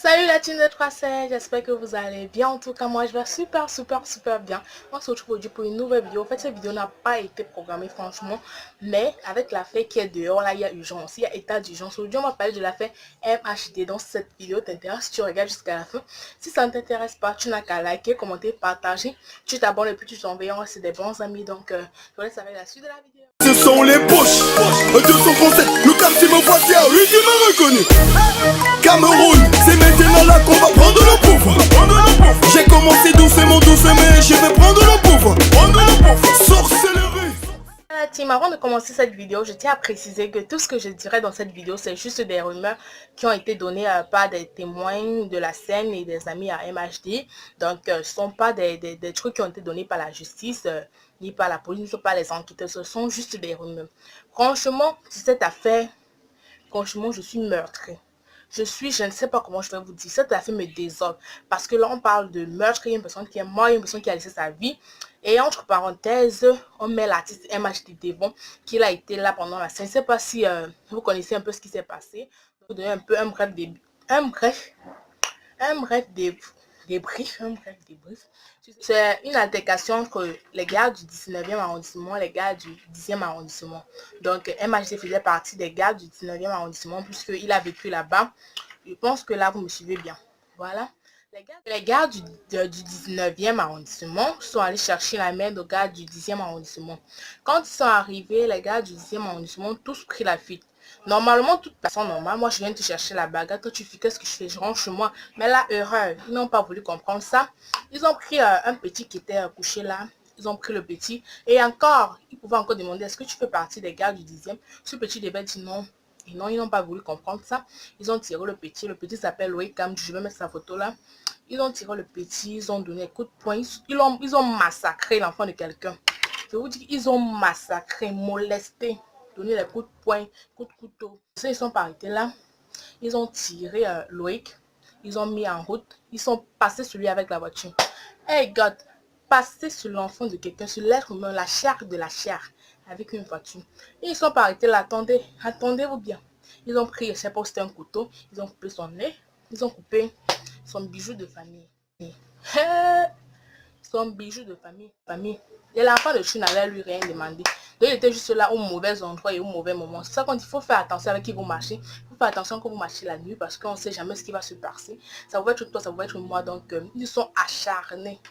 Salut la team de 3C, j'espère que vous allez bien. En tout cas, moi je vais super bien. On se retrouve aujourd'hui pour une nouvelle vidéo. En fait, cette vidéo n'a pas été programmée franchement, mais avec la fête qui est dehors, là il y a urgence, il y a état d'urgence. Aujourd'hui, on va parler de la fête MHD. Donc cette vidéo t'intéresse, tu regardes jusqu'à la fin. Si ça ne t'intéresse pas, tu n'as qu'à liker, commenter, partager. Tu t'abonnes et puis tu t'envoies, c'est des bons amis. Donc je vous laisse avec la suite de la vidéo. Ce sont les poches de son français, le quartier me voit fier, lui qui m'a reconnu. Cameroun, c'est maintenant là qu'on va prendre le pouvoir. J'ai commencé doucement, mais je vais prendre le pouvoir. Sorcellerie. La team, avant de commencer cette vidéo, je tiens à préciser que tout ce que je dirais dans cette vidéo, c'est juste des rumeurs qui ont été données par des témoins de la scène et des amis à MHD. Donc, ce ne sont pas des trucs qui ont été donnés par la justice, ni par la police, ni par les enquêteurs. Ce sont juste des rumeurs. Franchement, cette affaire, franchement, je suis meurtrie. Je ne sais pas comment je vais vous dire, cette affaire me désole. Parce que là, on parle de meurtre, il y a une personne qui est morte, il y a une personne qui a laissé sa vie. Et entre parenthèses, on met l'artiste MHD devant, qui a été là pendant la scène. Je ne sais pas si vous connaissez un peu ce qui s'est passé. Je vais vous donner un peu un bref débrief. C'est une altercation entre les gars du 19e arrondissement et les gars du 10e arrondissement. Donc MHD faisait partie des gars du 19e arrondissement puisqu'il a vécu là-bas. Je pense que là vous me suivez bien. Voilà. Les gars du 19e arrondissement sont allés chercher la main aux gars du 10e arrondissement. Quand ils sont arrivés, les gars du 10e arrondissement ont tous pris la fuite. Normalement, toute personne normale, moi je viens te chercher la bagarre, toi tu fais qu'est-ce que je fais, je rentre chez moi. Mais là, erreur, ils n'ont pas voulu comprendre ça. Ils ont pris un petit qui était couché là. Ils ont pris le petit. Et encore, ils pouvaient encore demander, est-ce que tu fais partie des gars du 10e? Ce petit devait dire non. Et non, ils n'ont pas voulu comprendre ça. Ils ont tiré le petit. Le petit s'appelle Loïc Cam. Je vais mettre sa photo là. Ils ont tiré le petit. Ils ont donné un coup de poing. Ils ont massacré l'enfant de quelqu'un. Je vous dis qu'ils ont massacré, molesté, donné des coups de poing, coups de couteau. Ils sont pas arrêtés là. Ils ont tiré Loïc. Ils ont mis en route. Ils sont passés sur lui avec la voiture. Hey God, passer sur l'enfant de quelqu'un, sur l'être humain, la chair de la chair, avec une voiture. Et ils sont pas arrêtés là. Attendez-vous bien. Ils ont pris, je sais pas, c'était un couteau. Ils ont coupé son nez. Ils ont coupé son bijou de famille. Son bijou de famille. Et l'enfant de Chu n'allait lui rien demander. Donc il était juste là au mauvais endroit et au mauvais moment. C'est ça qu'on dit, il faut faire attention avec qui vous marchez. Il faut faire attention quand vous marchez la nuit parce qu'on ne sait jamais ce qui va se passer. Ça va être toi, ça va être moi. Donc ils sont acharnés.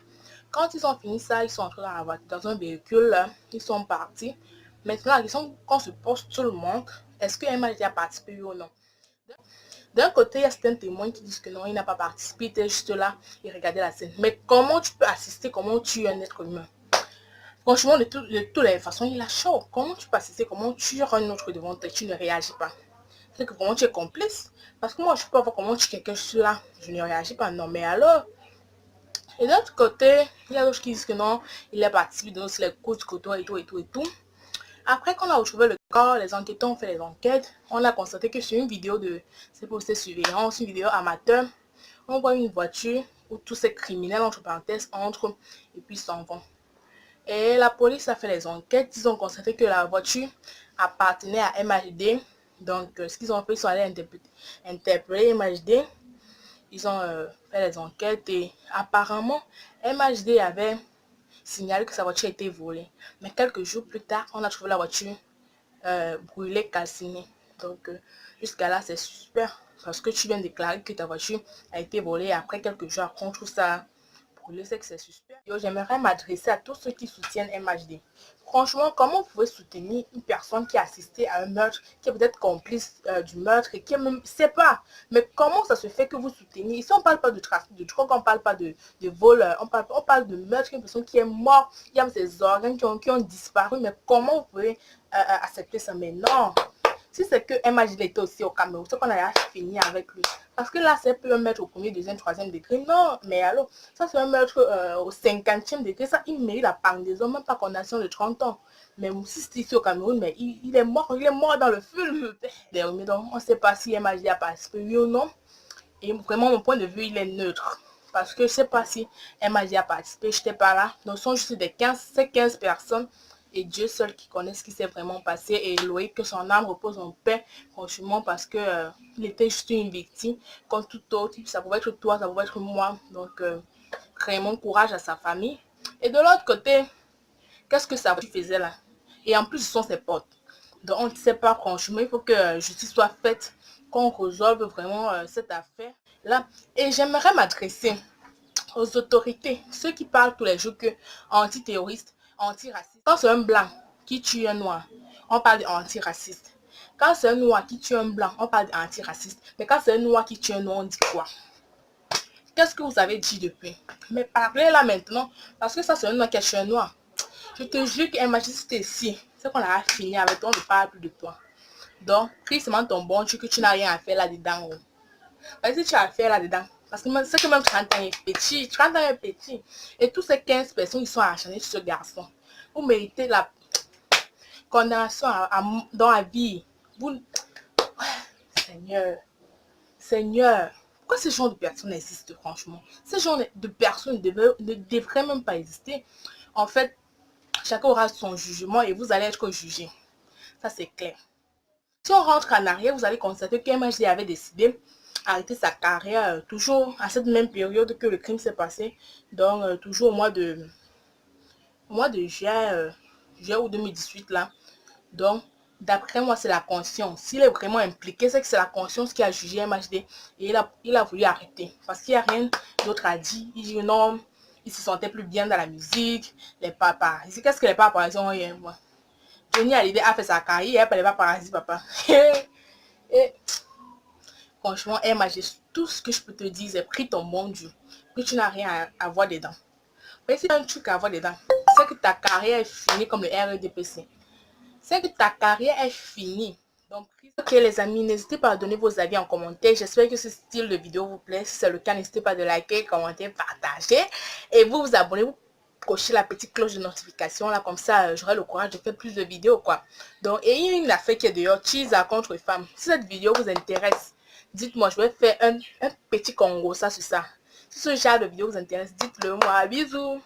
Quand ils ont fini ça, ils sont entrés dans la voiture, dans un véhicule. Ils sont partis. Maintenant, la question qu'on se pose tout le monde, est-ce que MHD a participé ou non? D'un côté, il y a certains témoins qui disent que non, il n'a pas participé, il était juste là, il regardait la scène. Mais comment tu peux assister, comment tu es un être humain? Franchement, de toutes les façons, il a chaud. Comment tu peux assister, comment tu es un autre devant toi et tu ne réagis pas? C'est que comment tu es complice? Parce que moi, je peux voir comment tu es quelqu'un, je suis là, je ne réagis pas. Non, mais alors? Et d'un autre côté, il y a d'autres qui disent que non, il a participé dans les coups de couteau et tout. Après qu'on a retrouvé le corps, les enquêteurs ont fait les enquêtes. On a constaté que sur une vidéo de surveillance, une vidéo amateur, on voit une voiture où tous ces criminels, entre parenthèses, entrent et puis s'en vont. Et la police a fait les enquêtes. Ils ont constaté que la voiture appartenait à MHD. Donc, ce qu'ils ont fait, ils sont allés interpeller MHD. Ils ont fait les enquêtes et apparemment, MHD avait signalé que sa voiture était volée. Mais quelques jours plus tard, on a trouvé la voiture brûlée, calcinée. Donc, jusqu'à là, c'est super. Parce que tu viens de déclarer que ta voiture a été volée. Et après quelques jours, après, on trouve ça brûlé, c'est que c'est suspect. J'aimerais m'adresser à tous ceux qui soutiennent MHD. Franchement, comment vous pouvez soutenir une personne qui a assisté à un meurtre, qui est peut-être complice du meurtre et qui ne sait pas? Mais comment ça se fait que vous soutenez? Ici, on ne parle pas de trafic de drogue, on ne parle pas de vol, on parle de meurtre, une personne qui est morte, il y a ses organes qui ont disparu. Mais comment vous pouvez accepter ça? Mais non! Si c'est que MHD était aussi au Cameroun, c'est qu'on a fini avec lui. Parce que là, c'est plus un meurtre au premier, deuxième, troisième degré. Non, mais alors, ça c'est un meurtre au 50e degré. Ça, il mérite la pendaison, même pas condamnation de 30 ans. Mais si c'est ici au Cameroun, mais il est mort dans le film. Donc, on ne sait pas si MHD a participé, oui ou non. Et vraiment, mon point de vue, il est neutre. Parce que je ne sais pas si MHD a participé, je n'étais pas là. Donc, ce sont juste ces 15 personnes Et Dieu seul qui connaît ce qui s'est vraiment passé. Et Loïc, que son âme repose en paix, franchement, parce que il était juste une victime, comme tout autre. Ça pouvait être toi, ça pouvait être moi. Donc, vraiment courage à sa famille. Et de l'autre côté, qu'est-ce que ça faisait là? Et en plus, ce sont ses potes. Donc, on ne sait pas franchement, il faut que justice soit faite, qu'on résolve vraiment cette affaire-là. Et j'aimerais m'adresser aux autorités, ceux qui parlent tous les jours que anti-terroristes, anti-racistes. Quand c'est un blanc qui tue un noir, on parle d'anti-raciste. Quand c'est un noir qui tue un blanc, on parle d'anti-raciste. Mais quand c'est un noir qui tue un noir, on dit quoi? Qu'est-ce que vous avez dit depuis? Mais parlez là maintenant, parce que ça c'est un noir qui a tué un noir. Je te jure qu'un magistrat ici, c'est qu'on a fini avec toi, on ne parle plus de toi. Donc, prie seulement ton bon Dieu que tu n'as rien à faire là-dedans. Vas-y, tu as à faire là-dedans. Parce que c'est que même 30 ans est petit, 30 ans est petit. Et tous ces 15 personnes, ils sont acharnés sur ce garçon. Vous méritez la condamnation dans la vie. Vous... Seigneur, Seigneur, pourquoi ce genre de personnes existent franchement? Ce genre de personnes ne devraient même pas exister. En fait, chacun aura son jugement et vous allez être jugé. Ça, c'est clair. Si on rentre en arrière, vous allez constater qu'MHD avait décidé d'arrêter sa carrière toujours à cette même période que le crime s'est passé. Donc, toujours au mois de juin, juillet ou 2018 là. Donc, d'après moi, c'est la conscience. S'il est vraiment impliqué, c'est que c'est la conscience qui a jugé MHD et il a voulu arrêter. Parce qu'il n'y a rien d'autre à dire. Il dit non, il se sentait plus bien dans la musique. Les papas. Qu'est-ce que les papas ont moi? Johnny Hallyday a fait sa carrière, elle pas paradis, papa. Et franchement, MHD, tout ce que je peux te dire, c'est prie ton bon Dieu. Que tu n'as rien à avoir dedans. Mais si tu as un truc à avoir dedans, c'est que ta carrière est finie comme le REDPC. C'est que ta carrière est finie. Donc, ok les amis, n'hésitez pas à donner vos avis en commentaire. J'espère que ce style de vidéo vous plaît. Si c'est le cas, n'hésitez pas de liker, commenter, partager. Et vous abonner, vous cochez la petite cloche de notification là, comme ça j'aurai le courage de faire plus de vidéos quoi. Donc, et il y a une affaire qui est dehors, Chiza contre femme. Si cette vidéo vous intéresse, dites-moi, je vais faire un petit Congo ça sur ça. Si ce genre de vidéo vous intéresse, dites-le moi. Bisous.